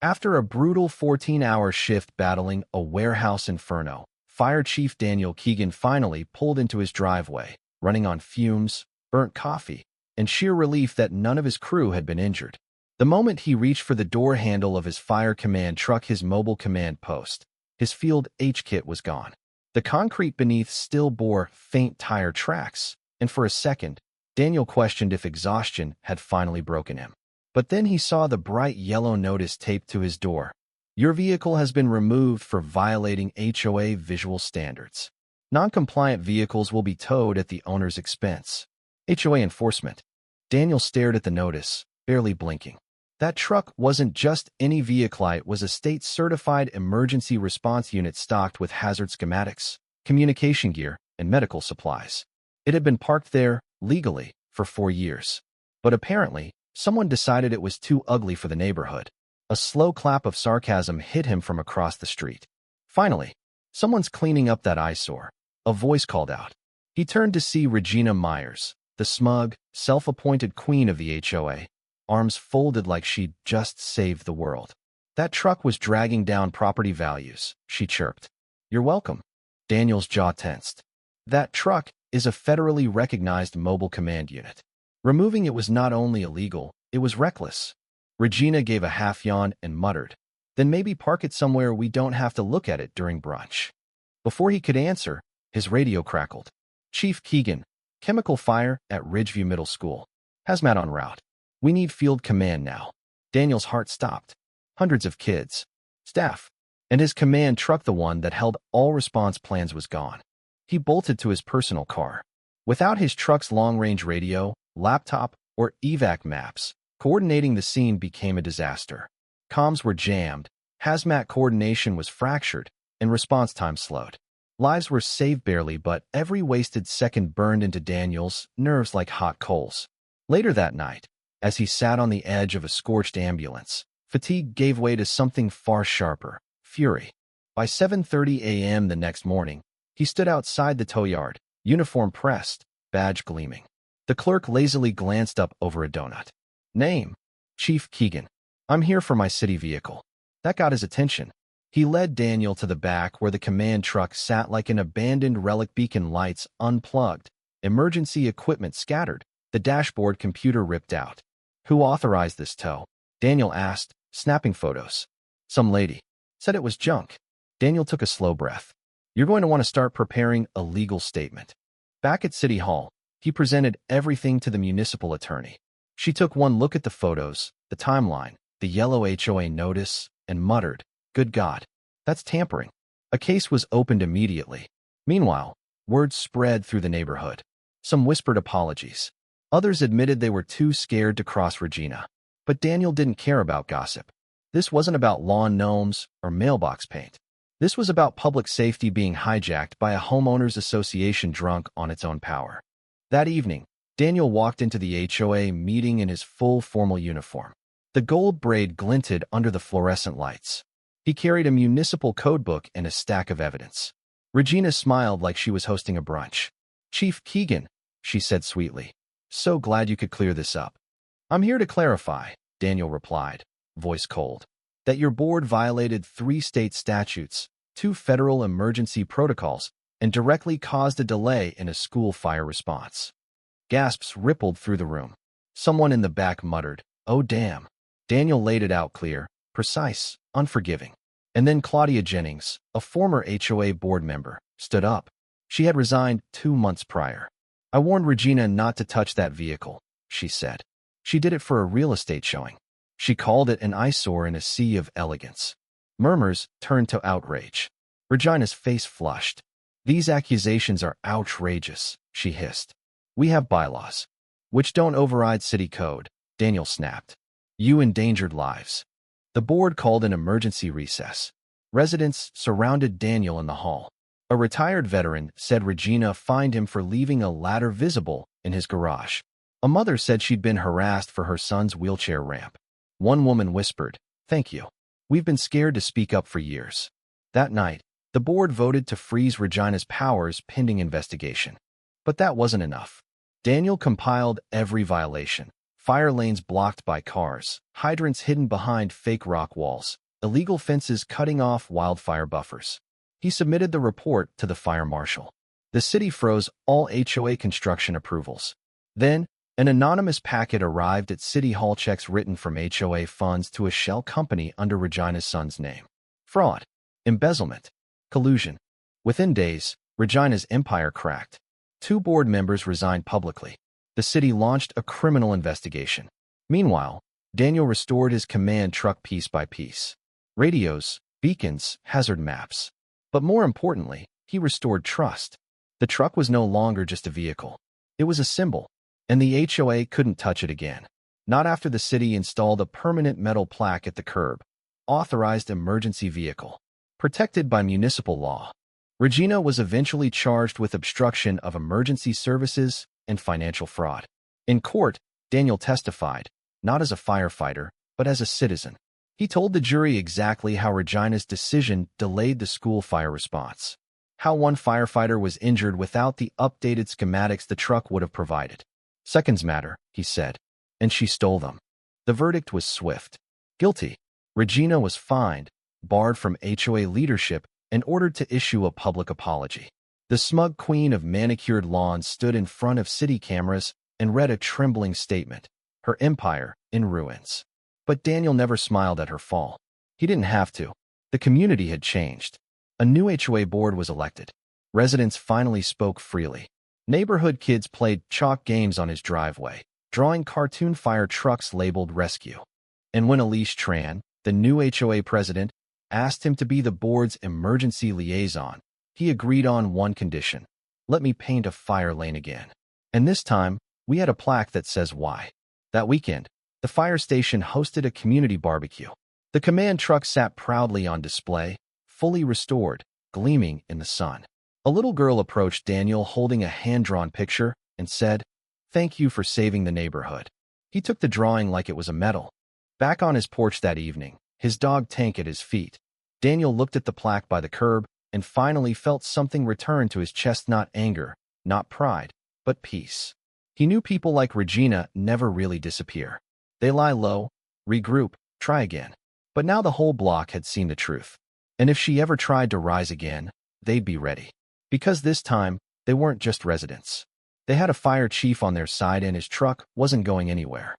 After a brutal 14-hour shift battling a warehouse inferno, Fire Chief Daniel Keegan finally pulled into his driveway, running on fumes, burnt coffee, and sheer relief that none of his crew had been injured. The moment he reached for the door handle of his fire command truck, his mobile command post, his Field H kit was gone. The concrete beneath still bore faint tire tracks, and for a second, Daniel questioned if exhaustion had finally broken him. But then he saw the bright yellow notice taped to his door. Your vehicle has been removed for violating HOA visual standards. Non-compliant vehicles will be towed at the owner's expense. HOA enforcement. Daniel stared at the notice, barely blinking. That truck wasn't just any vehicle, it was a state-certified emergency response unit stocked with hazard schematics, communication gear, and medical supplies. It had been parked there, legally, for 4 years. But apparently, someone decided it was too ugly for the neighborhood. A slow clap of sarcasm hit him from across the street. Finally, someone's cleaning up that eyesore. A voice called out. He turned to see Regina Myers, the smug, self-appointed queen of the HOA, arms folded like she'd just saved the world. That truck was dragging down property values, she chirped. You're welcome. Daniel's jaw tensed. That truck is a federally recognized mobile command unit. Removing it was not only illegal, it was reckless. Regina gave a half yawn and muttered, then maybe park it somewhere we don't have to look at it during brunch. Before he could answer, his radio crackled. Chief Keegan, chemical fire at Ridgeview Middle School. Hazmat en route. We need field command now. Daniel's heart stopped. Hundreds of kids, staff, and his command truck, the one that held all response plans, was gone. He bolted to his personal car. Without his truck's long-range radio, laptop, or evac maps, coordinating the scene became a disaster. Comms were jammed, hazmat coordination was fractured, and response time slowed. Lives were saved barely, but every wasted second burned into Daniel's nerves like hot coals. Later that night, as he sat on the edge of a scorched ambulance, fatigue gave way to something far sharper, fury. By 7:30 a.m. the next morning, he stood outside the tow yard, uniform pressed, badge gleaming. The clerk lazily glanced up over a donut. Name: Chief Keegan. I'm here for my city vehicle. That got his attention. He led Daniel to the back where the command truck sat like an abandoned relic, beacon lights unplugged, emergency equipment scattered, the dashboard computer ripped out. Who authorized this tow? Daniel asked, snapping photos. Some lady. Said it was junk. Daniel took a slow breath. You're going to want to start preparing a legal statement. Back at City Hall, he presented everything to the municipal attorney. She took one look at the photos, the timeline, the yellow HOA notice, and muttered, Good God, that's tampering. A case was opened immediately. Meanwhile, word spread through the neighborhood. Some whispered apologies. Others admitted they were too scared to cross Regina. But Daniel didn't care about gossip. This wasn't about lawn gnomes or mailbox paint. This was about public safety being hijacked by a homeowners association drunk on its own power. That evening, Daniel walked into the HOA meeting in his full formal uniform. The gold braid glinted under the fluorescent lights. He carried a municipal codebook and a stack of evidence. Regina smiled like she was hosting a brunch. Chief Keegan, she said sweetly. So glad you could clear this up. I'm here to clarify, Daniel replied, voice cold, that your board violated 3 state statutes, 2 federal emergency protocols, and directly caused a delay in a school fire response. Gasps rippled through the room. Someone in the back muttered, Oh damn. Daniel laid it out clear, precise, unforgiving. And then Claudia Jennings, a former HOA board member, stood up. She had resigned 2 months prior. I warned Regina not to touch that vehicle, she said. She did it for a real estate showing. She called it an eyesore in a sea of elegance. Murmurs turned to outrage. Regina's face flushed. These accusations are outrageous, she hissed. We have bylaws, which don't override city code, Daniel snapped. You endangered lives. The board called an emergency recess. Residents surrounded Daniel in the hall. A retired veteran said Regina fined him for leaving a ladder visible in his garage. A mother said she'd been harassed for her son's wheelchair ramp. One woman whispered, Thank you. We've been scared to speak up for years. That night, the board voted to freeze Regina's powers pending investigation. But that wasn't enough. Daniel compiled every violation, fire lanes blocked by cars, hydrants hidden behind fake rock walls, illegal fences cutting off wildfire buffers. He submitted the report to the fire marshal. The city froze all HOA construction approvals. Then, an anonymous packet arrived at City Hall, checks written from HOA funds to a shell company under Regina's son's name. Fraud, embezzlement, collusion. Within days, Regina's empire cracked. 2 board members resigned publicly. The city launched a criminal investigation. Meanwhile, Daniel restored his command truck piece by piece. Radios, beacons, hazard maps. But more importantly, he restored trust. The truck was no longer just a vehicle. It was a symbol, and the HOA couldn't touch it again. Not after the city installed a permanent metal plaque at the curb. Authorized emergency vehicle. Protected by municipal law. Regina was eventually charged with obstruction of emergency services and financial fraud. In court, Daniel testified, not as a firefighter, but as a citizen. He told the jury exactly how Regina's decision delayed the school fire response. How one firefighter was injured without the updated schematics the truck would have provided. Seconds matter, he said, and she stole them. The verdict was swift. Guilty. Regina was fined, barred from HOA leadership, and ordered to issue a public apology. The smug queen of manicured lawns stood in front of city cameras and read a trembling statement, her empire in ruins. But Daniel never smiled at her fall. He didn't have to. The community had changed. A new HOA board was elected. Residents finally spoke freely. Neighborhood kids played chalk games on his driveway, drawing cartoon fire trucks labeled rescue. And when Elise Tran, the new HOA president, asked him to be the board's emergency liaison, he agreed on one condition: let me paint a fire lane again. And this time, we had a plaque that says why. That weekend, the fire station hosted a community barbecue. The command truck sat proudly on display, fully restored, gleaming in the sun. A little girl approached Daniel holding a hand-drawn picture and said, "Thank you for saving the neighborhood." He took the drawing like it was a medal. Back on his porch that evening, his dog Tank at his feet, Daniel looked at the plaque by the curb and finally felt something return to his chest, not anger, not pride, but peace. He knew people like Regina never really disappear. They lie low, regroup, try again. But now the whole block had seen the truth. And if she ever tried to rise again, they'd be ready. Because this time, they weren't just residents. They had a fire chief on their side, and his truck wasn't going anywhere.